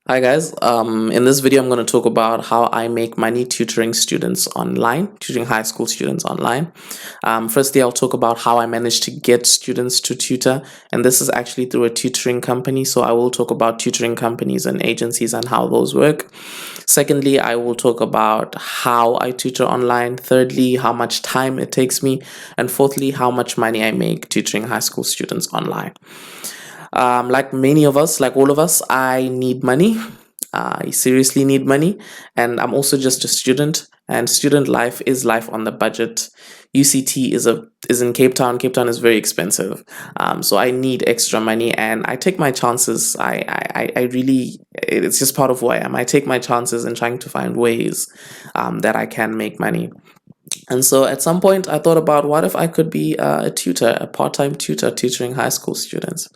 Hi guys, in this video I'm going to talk about how I make money tutoring students online, tutoring high school students online. Firstly, I'll talk about how I managed to get students to tutor, and this is actually through a tutoring company, so I will talk about tutoring companies and agencies and how those work. Secondly, I will talk about how I tutor online. Thirdly, how much time it takes me, and fourthly, how much money I make tutoring high school students online. Like many of us, like all of us, I need money. I seriously need money, and I'm also just a student. And student life is life on the budget. UCT is in Cape Town. Cape Town is very expensive, so I need extra money, and I take my chances. I really, it's just part of who I am. I take my chances in trying to find ways that I can make money. And so at some point, I thought about what if I could be a tutor, a part-time tutor, tutoring high school students.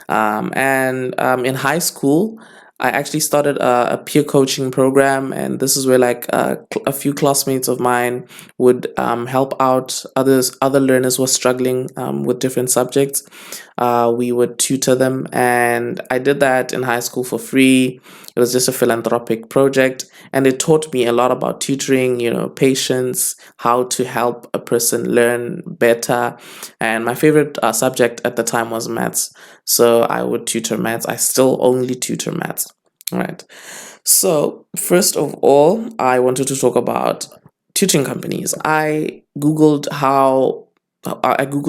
In high school, I actually started a peer coaching program, and this is where a few classmates of mine would help out other learners who are struggling with different subjects. We would tutor them, and I did that in high school for free. It was just a philanthropic project, and it taught me a lot about tutoring, patience, how to help a person learn better. And my favorite subject at the time was maths. So I would tutor maths. I still only tutor maths. All right. So, first of all, I wanted to talk about tutoring companies. I googled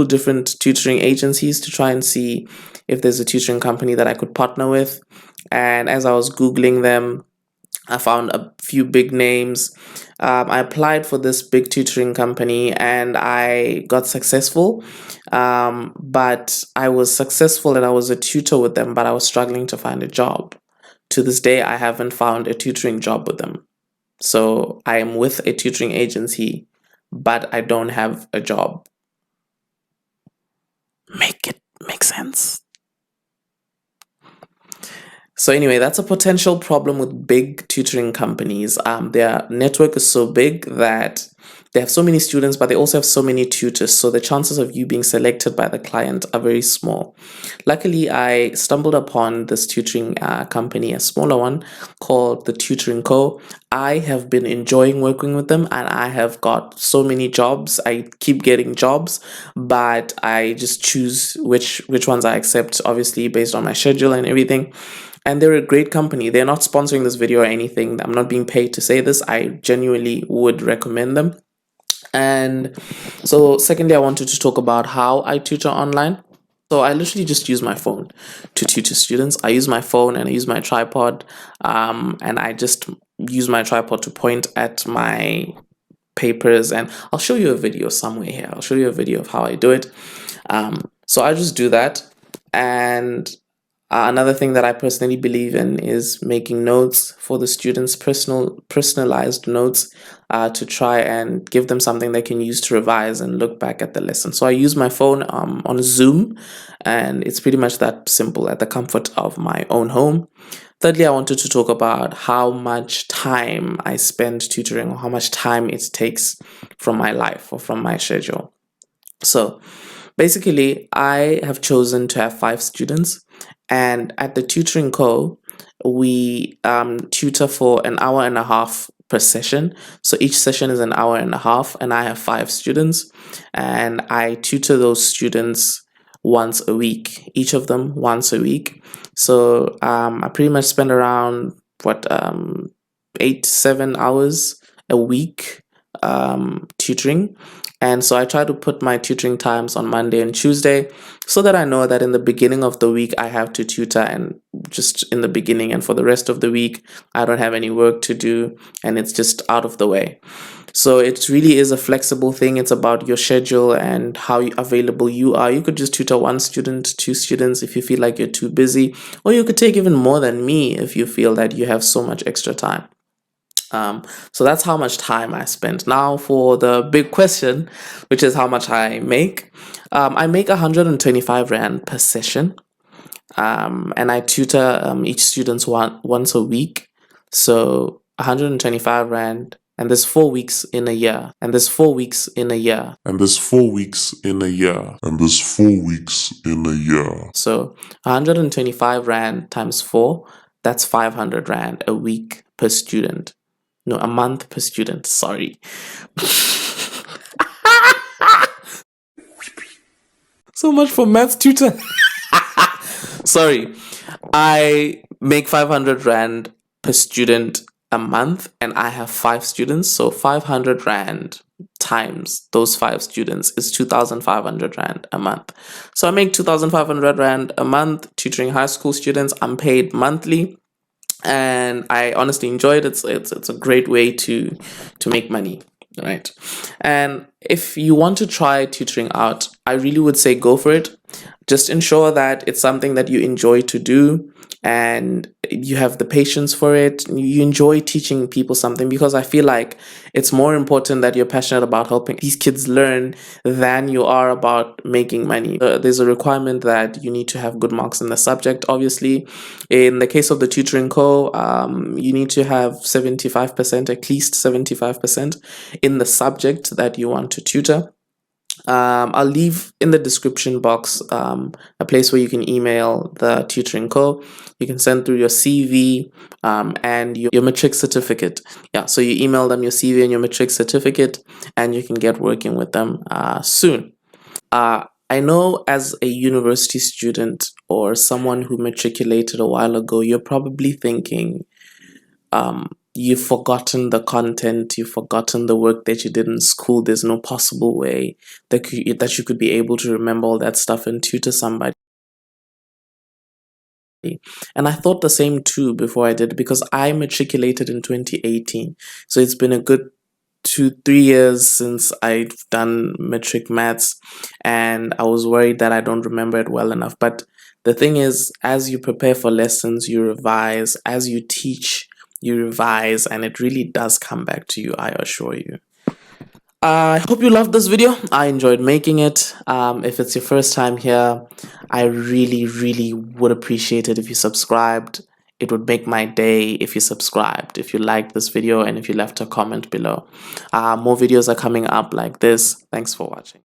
different tutoring agencies to try and see if there's a tutoring company that I could partner with. And as I was googling them, I found a few big names. I applied for this big tutoring company and I got successful. But I was successful and I was a tutor with them, but I was struggling to find a job. To this day, I haven't found a tutoring job with them. So I am with a tutoring agency, but I don't have a job. Make it make sense. So anyway, that's a potential problem with big tutoring companies. Their network is so big that they have so many students, but they also have so many tutors. So the chances of you being selected by the client are very small. Luckily, I stumbled upon this tutoring company, a smaller one called the Tutoring Co. I have been enjoying working with them, and I have got so many jobs. I keep getting jobs, but I just choose which ones I accept, obviously based on my schedule and everything. And they're a great company. They're not sponsoring this video or anything. I'm not being paid to say this. I genuinely would recommend them. And so, secondly, I wanted to talk about how I tutor online. So I literally just use my phone to tutor students. I use my phone and I use my tripod, and I just use my tripod to point at my papers. And I'll show you a video somewhere here. I'll show you a video of how I do it. So I just do that, and another thing that I personally believe in is making notes for the students, personalized notes, to try and give them something they can use to revise and look back at the lesson. So I use my phone on Zoom, and it's pretty much that simple at the comfort of my own home. Thirdly, I wanted to talk about how much time I spend tutoring, or how much time it takes from my life or from my schedule. So basically, I have chosen to have 5 students, and at the Tutoring Co, we tutor for an hour and a half per session. So each session is an hour and a half, and I have 5 students, and I tutor those students once a week, each of them once a week. So I pretty much spend around 8 to 7 hours a week tutoring. And so I try to put my tutoring times on Monday and Tuesday so that I know that in the beginning of the week I have to tutor, and just in the beginning, and for the rest of the week I don't have any work to do and it's just out of the way. So it really is a flexible thing. It's about your schedule and how available you are. You could just tutor 1 student, 2 students if you feel like you're too busy, or you could take even more than me if you feel that you have so much extra time. So that's how much time I spent. Now for the big question, which is how much I make. I make 125 Rand per session. And I tutor each student once a week. So 125 Rand. And there's 4 weeks in a year. And there's 4 weeks in a year. And there's 4 weeks in a year. And there's 4 weeks in a year. So 125 Rand times 4. That's 500 Rand a week per student. No, a month per student. Sorry. So much for math tutor. Sorry. I make 500 Rand per student a month, and I have 5 students. So 500 Rand times those 5 students is 2,500 Rand a month. So I make 2,500 Rand a month tutoring high school students. I'm paid monthly, and I honestly enjoy it. It's a great way to make money, right? And if you want to try tutoring out, I really would say go for it. Just ensure that it's something that you enjoy to do, and you have the patience for it. You enjoy teaching people something, because I feel like it's more important that you're passionate about helping these kids learn than you are about making money. There's a requirement that you need to have good marks in the subject, obviously. In the case of the tutoring you need to have 75%, at least 75% in the subject that you want to tutor. I'll leave in the description box a place where you can email the tutoring co. You can send through your CV and your matric certificate. Yeah, so you email them your CV and your matric certificate, and you can get working with them soon. I know as a university student or someone who matriculated a while ago, you're probably thinking, you've forgotten the content, you've forgotten the work that you did in school. There's no possible way that you could be able to remember all that stuff and tutor somebody. And I thought the same too before I did, because I matriculated in 2018. So it's been a good 2-3 years since I've done metric maths, and I was worried that I don't remember it well enough. But the thing is, as you prepare for lessons, you revise. As you teach, you revise, and it really does come back to you, I assure you. I hope you loved this video. I enjoyed making it. If it's your first time here, I really would appreciate it if you subscribed. It would make my day if you subscribed, if you liked this video, and if you left a comment below. More videos are coming up like this. Thanks for watching.